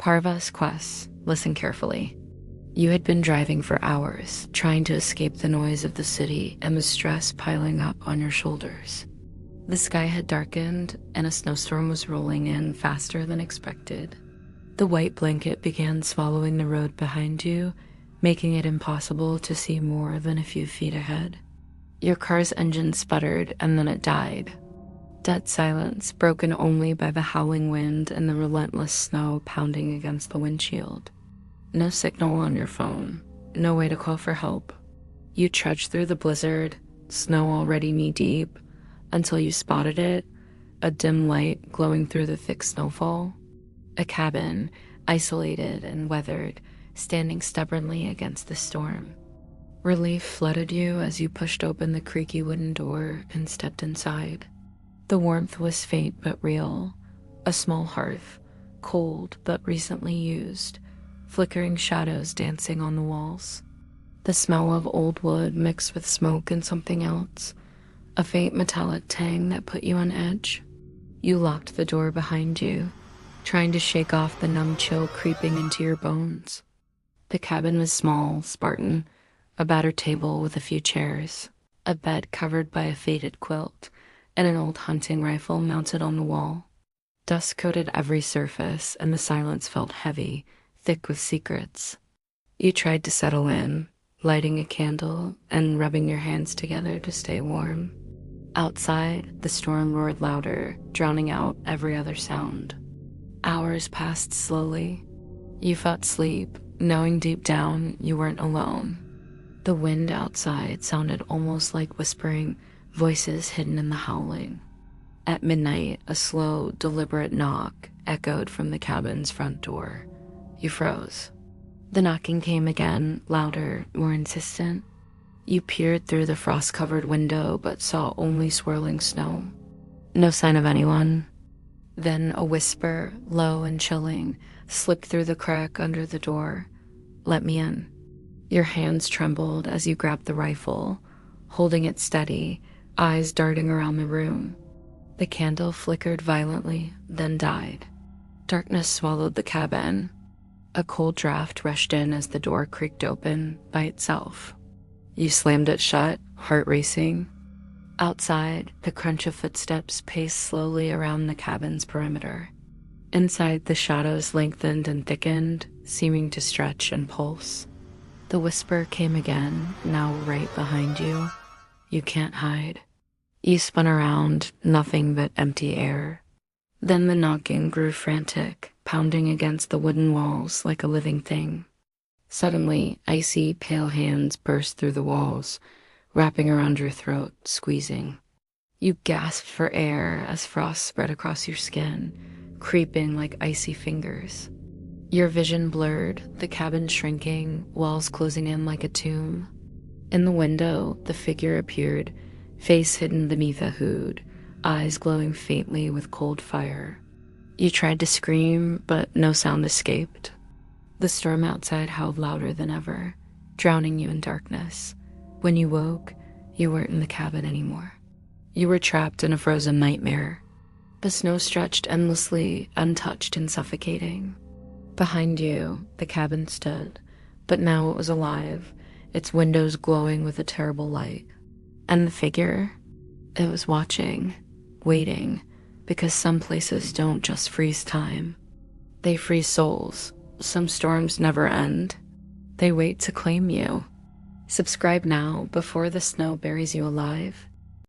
Parvaz Quest, listen carefully. You had been driving for hours, trying to escape the noise of the city and the stress piling up on your shoulders. The sky had darkened, and a snowstorm was rolling in faster than expected. The white blanket began swallowing the road behind you, making it impossible to see more than a few feet ahead. Your car's engine sputtered, and then it died. Dead silence, broken only by the howling wind and the relentless snow pounding against the windshield. No signal on your phone, no way to call for help. You trudged through the blizzard, snow already knee-deep, until you spotted it, a dim light glowing through the thick snowfall. A cabin, isolated and weathered, standing stubbornly against the storm. Relief flooded you as you pushed open the creaky wooden door and stepped inside. The warmth was faint but real, a small hearth, cold but recently used, flickering shadows dancing on the walls. The smell of old wood mixed with smoke and something else, a faint metallic tang that put you on edge. You locked the door behind you, trying to shake off the numb chill creeping into your bones. The cabin was small, Spartan, a battered table with a few chairs, a bed covered by a faded quilt, and an old hunting rifle mounted on the wall. Dust coated every surface, and the silence felt heavy, thick with secrets. You tried to settle in, lighting a candle and rubbing your hands together to stay warm. Outside, the storm roared louder, drowning out every other sound. Hours passed slowly. You felt sleep, knowing deep down you weren't alone. The wind outside sounded almost like whispering, voices hidden in the howling. At midnight, a slow, deliberate knock echoed from the cabin's front door. You froze. The knocking came again, louder, more insistent. You peered through the frost-covered window but saw only swirling snow. No sign of anyone. Then a whisper, low and chilling, slipped through the crack under the door. "Let me in." Your hands trembled as you grabbed the rifle, holding it steady, eyes darting around the room. The candle flickered violently, then died. Darkness swallowed the cabin. A cold draft rushed in as the door creaked open by itself. You slammed it shut, heart racing. Outside, the crunch of footsteps paced slowly around the cabin's perimeter. Inside, the shadows lengthened and thickened, seeming to stretch and pulse. The whisper came again, now right behind you. "You can't hide." You spun around, nothing but empty air. Then the knocking grew frantic, pounding against the wooden walls like a living thing. Suddenly, icy, pale hands burst through the walls, wrapping around your throat, squeezing. You gasped for air as frost spread across your skin, creeping like icy fingers. Your vision blurred, the cabin shrinking, walls closing in like a tomb. In the window, the figure appeared, face hidden beneath a hood, eyes glowing faintly with cold fire. You tried to scream, but no sound escaped. The storm outside howled louder than ever, drowning you in darkness. When you woke, you weren't in the cabin anymore. You were trapped in a frozen nightmare. The snow stretched endlessly, untouched and suffocating. Behind you, the cabin stood, but now it was alive, its windows glowing with a terrible light. And the figure, it was watching, waiting, because some places don't just freeze time. They freeze souls. Some storms never end. They wait to claim you. Subscribe now before the snow buries you alive.